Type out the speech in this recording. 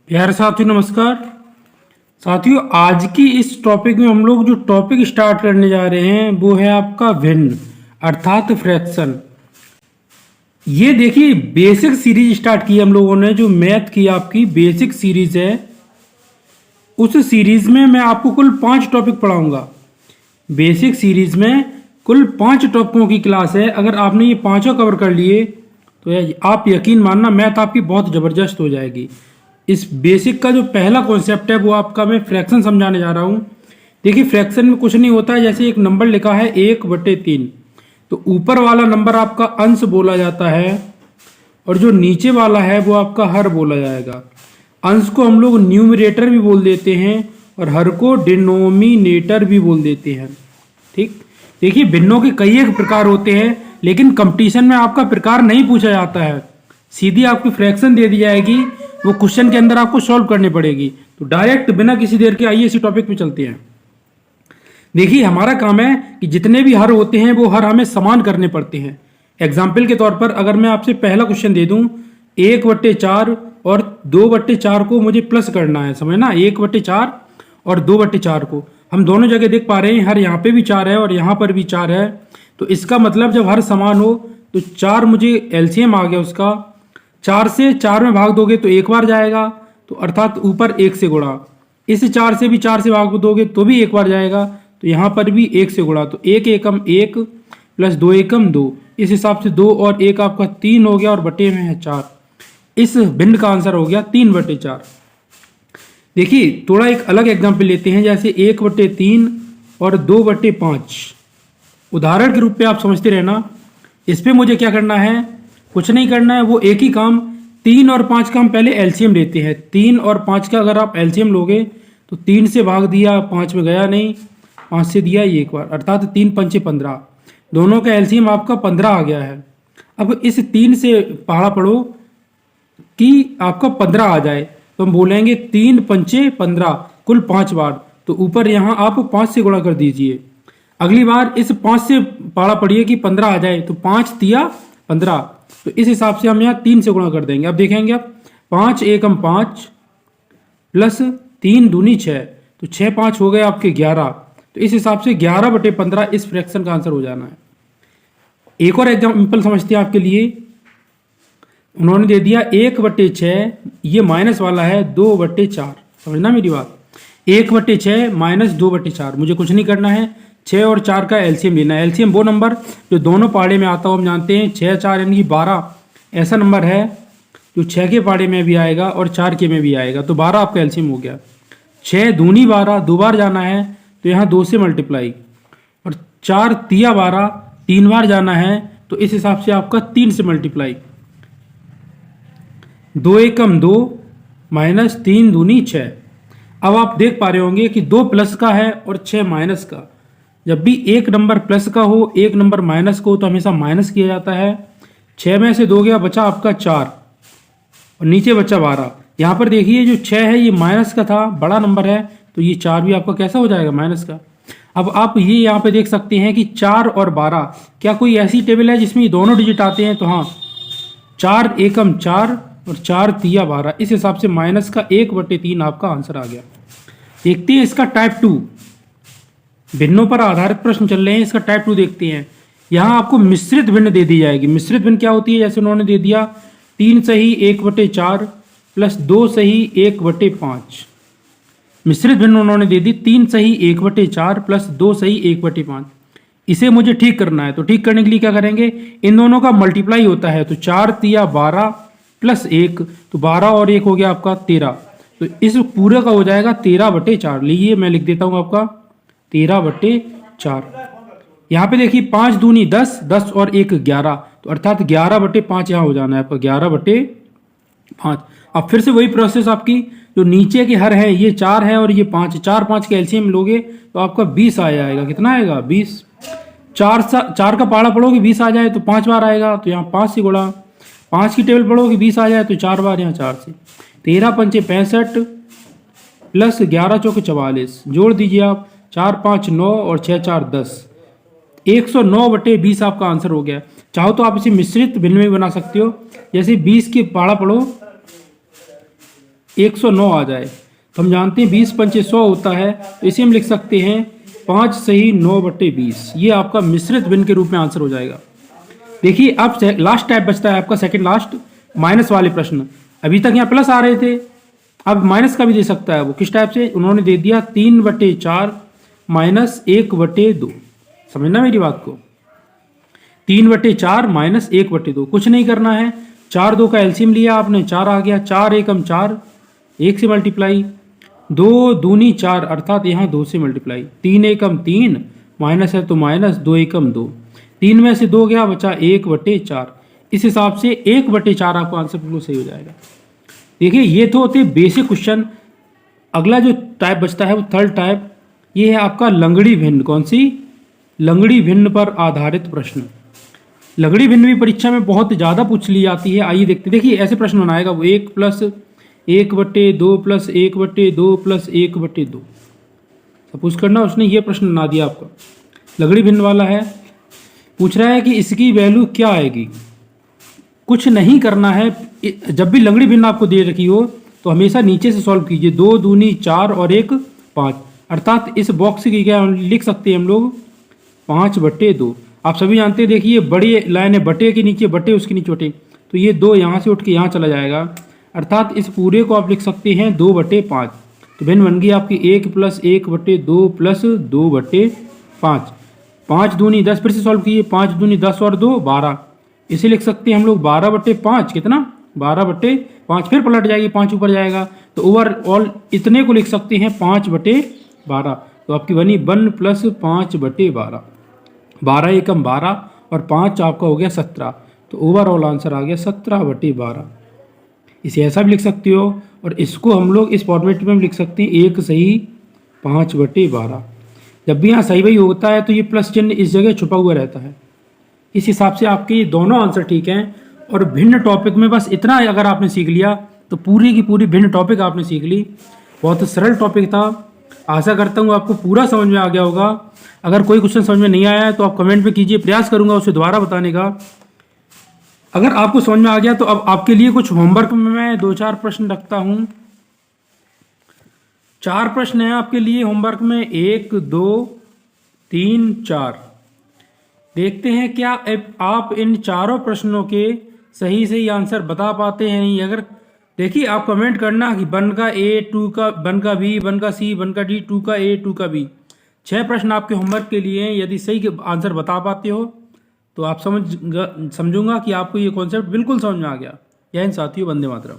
प्यारे साथियों नमस्कार। साथियों आज की इस टॉपिक में हम लोग जो टॉपिक स्टार्ट करने जा रहे हैं वो है आपका भिन्न अर्थात फ्रैक्शन। ये देखिए बेसिक सीरीज स्टार्ट की हम लोगों ने, जो मैथ की आपकी बेसिक सीरीज है उस सीरीज में मैं आपको कुल 5 टॉपिक पढ़ाऊंगा। बेसिक सीरीज में कुल 5 टॉपिकों की क्लास है। अगर आपने ये पांचों कवर कर लिए तो आप यकीन मानना मैथ आपकी बहुत ज़बरदस्त हो जाएगी। इस बेसिक का जो पहला कॉन्सेप्ट है वो आपका मैं फ्रैक्शन समझाने जा रहा हूँ। देखिए फ्रैक्शन में कुछ नहीं होता है, जैसे एक नंबर लिखा है 1/3 तो ऊपर वाला नंबर आपका अंश बोला जाता है और जो नीचे वाला है वो आपका हर बोला जाएगा। अंश को हम लोग न्यूमरेटर भी बोल देते हैं और हर को डिनोमिनेटर भी बोल देते हैं। ठीक, देखिए भिन्नों के कई एक प्रकार होते हैं, लेकिन कंपटीशन में आपका प्रकार नहीं पूछा जाता है, सीधी आपकी फ्रैक्शन दे दी जाएगी, वो क्वेश्चन के अंदर आपको सॉल्व करनी पड़ेगी। तो डायरेक्ट बिना किसी देर के आइए इसी टॉपिक पे चलते हैं। देखिए हमारा काम है कि जितने भी हर होते हैं वो हर हमें समान करने पड़ते हैं। एग्जाम्पल के तौर पर अगर मैं आपसे पहला क्वेश्चन दे दूं 1/4 और 2/4 को मुझे प्लस करना है, समझना 1/4 और 2/4 को हम दोनों जगह देख पा रहे हैं, हर यहाँ पे भी 4 है और यहाँ पर भी 4 है। तो इसका मतलब जब हर समान हो तो 4 मुझे एलसीएम आ गया उसका, 4 से 4 में भाग दोगे तो एक बार जाएगा, तो अर्थात ऊपर 1 से गुणा। इस 4 से भी 4 से भाग दोगे तो भी एक बार जाएगा, तो यहाँ पर भी 1 से गुणा, तो 1 एकम 1 प्लस 2 एकम 2, इस हिसाब से 2 और 1 आपका 3 हो गया और बटे में है 4। इस भिन्न का आंसर हो गया 3/4। देखिए थोड़ा एक अलग एग्जाम्पल लेते हैं, जैसे 1/3 और 2/5। उदाहरण के रूप में आप समझते रहना। इस पे मुझे क्या करना है, कुछ नहीं करना है, वो एक ही काम 3 और 5 का हम पहले एलसीएम लेते हैं। 3 और 5 का अगर आप एलसीएम लोगे तो 3 से भाग दिया 5 में गया नहीं, 5 से दिया एक बार, अर्थात 3 पंचे 15, दोनों का एलसीएम आपका 15 आ गया है। अब इस 3 से पहाड़ा पढ़ो कि आपका 15 आ जाए तो हम बोलेंगे 3 पंचे 15 कुल 5 बार, तो ऊपर यहाँ आप 5 से गुणा कर दीजिए। अगली बार इस 5 से पहाड़ा पढ़िए कि 15 आ जाए, तो 5 तिया 15, तो इस हिसाब से हम यहाँ 3 से गुणा कर देंगे। अब देखेंगे आप 5 एकम 5 प्लस 3 दूनी 6, तो 6 5 हो गए आपके 11, तो इस हिसाब से 11/15 इस फ्रैक्शन का आंसर हो जाना है। एक और एग्जाम्पल समझते हैं आपके लिए। उन्होंने दे दिया 1/6, ये माइनस वाला है 2/4, समझना मेरी बात। 1/6 माइनस 2/4, मुझे कुछ नहीं करना है, 6 और 4 का एलसीएम लेना है। एलसीएम वो नंबर जो दोनों पहाड़े में आता हो, हम जानते हैं 6 4 यानी 12 ऐसा नंबर है जो 6 के पहाड़े में भी आएगा और 4 के में भी आएगा, तो 12 आपका एलसीएम हो गया। 6 दूनी 12, 2 बार जाना है तो यहाँ 2 से मल्टीप्लाई, और 4 तिया 12 3 बार जाना है, तो इस हिसाब से आपका 3 से मल्टीप्लाई। 2 एकम 2 माइनस 3 दूनी 6। अब आप देख पा रहे होंगे कि 2 प्लस का है और 6 माइनस का। जब भी एक नंबर प्लस का हो एक नंबर माइनस का हो तो हमेशा माइनस किया जाता है। 6 में से 2 गया, बचा आपका 4 और नीचे बचा 12। यहाँ पर देखिए जो 6 है ये माइनस का था, बड़ा नंबर है, तो ये 4 भी आपका कैसा हो जाएगा, माइनस का। अब आप ये यहाँ पे देख सकते हैं कि 4 और 12, क्या कोई ऐसी टेबल है जिसमें ये दोनों डिजिट आते हैं, तो हाँ 4 एकम 4 और 4 तिया 12, इस हिसाब से माइनस का 1/3 आपका आंसर आ गया। देखते हैं इसका टाइप 2, भिन्नों पर आधारित प्रश्न चल रहे हैं, इसका टाइप 2 देखते हैं। यहाँ आपको मिश्रित भिन्न दे दी जाएगी। मिश्रित भिन्न क्या होती है, जैसे उन्होंने दे दिया 3 सही 1/4 प्लस 2 सही 1/5। मिश्रित भिन्न उन्होंने दे दी 3 सही 1/4 प्लस 2 सही 1/5। इसे मुझे ठीक करना है, तो ठीक करने के लिए क्या करेंगे, इन दोनों का मल्टीप्लाई होता है, तो 4 तिया 12 प्लस 1, तो 12 और 1 हो गया आपका 13, तो इस पूरे का हो जाएगा 13/4। लीजिए मैं लिख देता हूँ आपका 13/4। यहाँ पे देखिए 5 दूनी 10, 10 और 1 11, तो अर्थात 11/5 यहाँ हो जाना है आपका 11/5। अब फिर से वही प्रोसेस आपकी, जो नीचे के हर है ये 4 है और ये 5, 4 5 के एलसीएम लोगे तो आपका 20 आ जाएगा। कितना आएगा, 20। 4 का पहाड़ा पढ़ोगे 20 आ जाए तो 5 बार आएगा, तो यहाँ 5 से गुणा। 5 की टेबल पढ़ोगे 20 आ जाए तो 4 बार, यहाँ 4 से। 13 पंचे 65 प्लस 11 चौके 44, जोड़ दीजिए आप, 4 5 9 और 6 4 10, 109/20 आपका आंसर हो गया। चाहो तो आप इसे मिश्रित भिन्न में बना सकते हो, जैसे 20 के पहाड़ा पढ़ो 109 आ जाए, तो हम जानते हैं 20 पंचे 100 होता है, तो इसे हम लिख सकते हैं 5 सही 9/20। ये आपका मिश्रित भिन्न के रूप में आंसर हो जाएगा। देखिए अब लास्ट टाइप बचता है आपका सेकंड लास्ट, माइनस वाले प्रश्न। अभी तक यहाँ प्लस आ रहे थे, अब माइनस का भी दे सकता है। वो किस टाइप से उन्होंने दे दिया 3/4 माइनस 1/2। समझना मेरी बात को, 3/4 माइनस 1/2, कुछ नहीं करना है। 4 2 का एलसीएम लिया आपने, 4 आ गया, 4 एकम 4, 1 से मल्टीप्लाई, 2 दूनी 4 अर्थात यहाँ 2 से मल्टीप्लाई, 3 एकम 3 माइनस है तो माइनस, 2 एकम 2, 3 में से 2 गया, बचा 1/4। इस हिसाब से 1/4 आपको आंसर बिल्कुल सही हो जाएगा। देखिए ये तो होते बेसिक क्वेश्चन। अगला जो टाइप बचता है वो थर्ड टाइप, ये है आपका लंगड़ी भिन्न। कौन सी? लंगड़ी भिन्न पर आधारित प्रश्न। लंगड़ी भिन्न भी परीक्षा में बहुत ज़्यादा पूछ ली जाती है। आइए देखते, देखिए ऐसे प्रश्न बनाएगा वो 1 + 1/2 + 1/2 + 1/2। सपोज करना उसने ये प्रश्न बना दिया आपका, लंगड़ी भिन्न वाला है, पूछ रहा है कि इसकी वैल्यू क्या आएगी। कुछ नहीं करना है, जब भी लंगड़ी भिन्न आपको दे रखी हो तो हमेशा नीचे से सॉल्व कीजिए। 2 दूनी 4 और 1 5, अर्थात इस बॉक्स की क्या लिख सकते हैं हम लोग 5/2। आप सभी जानते हैं, देखिए बड़ी लाइन है, बटे के नीचे बटे, उसके नीचे बटे, तो ये 2 यहाँ से उठ के यहाँ चला जाएगा, अर्थात इस पूरे को आप लिख सकते हैं 2/5। तो भिन्न बन गई आपकी 1 + 1/2 + 2/5। 5 दूनी 10, फिर से सॉल्व कीजिए, 5 दूनी 10 और 2 12, इसे लिख सकते हैं हम लोग 12/5। कितना? 12/5, फिर पलट जाएगी, 5 ऊपर जाएगा, तो ओवरऑल इतने को लिख सकते हैं 5/12। तो आपकी बनी 1 + 5/12, 12 एकम 12 और 5 आपका हो गया 17, तो ओवरऑल आंसर आ गया 17/12। इसे ऐसा भी लिख सकते हो, और इसको हम लोग इस फॉर्मेट में लिख सकते हैं 1 सही 5/12। जब भी यहाँ सही वही होता है तो ये प्लस चिन्ह इस जगह छुपा हुआ रहता है। इस हिसाब से आपके ये दोनों आंसर ठीक हैं। और भिन्न टॉपिक में बस इतना अगर आपने सीख लिया तो पूरी की पूरी भिन्न टॉपिक आपने सीख ली। बहुत सरल टॉपिक था, आशा करता हूँ आपको पूरा समझ में आ गया होगा। अगर कोई क्वेश्चन समझ में नहीं आया है तो आप कमेंट में कीजिए, प्रयास करूंगा उसे दोबारा बताने का। अगर आपको समझ में आ गया तो अब आपके लिए कुछ होमवर्क में मैं 2-4 प्रश्न रखता हूँ। 4 प्रश्न हैं आपके लिए होमवर्क में, 1 2 3 4। देखते हैं क्या आप इन चारों प्रश्नों के सही सही आंसर बता पाते हैं नहीं। अगर देखिए आप कमेंट करना कि 1 का A, 2 का 1 का B, 1 का C, 1 का D, 2 का A, 2 का B। 6 प्रश्न आपके होमवर्क के लिए हैं। यदि सही आंसर बता पाते हो तो आप समझूंगा कि आपको ये कॉन्सेप्ट बिल्कुल समझ में आ गया। जय हिंद साथियों, वंदे मातरम।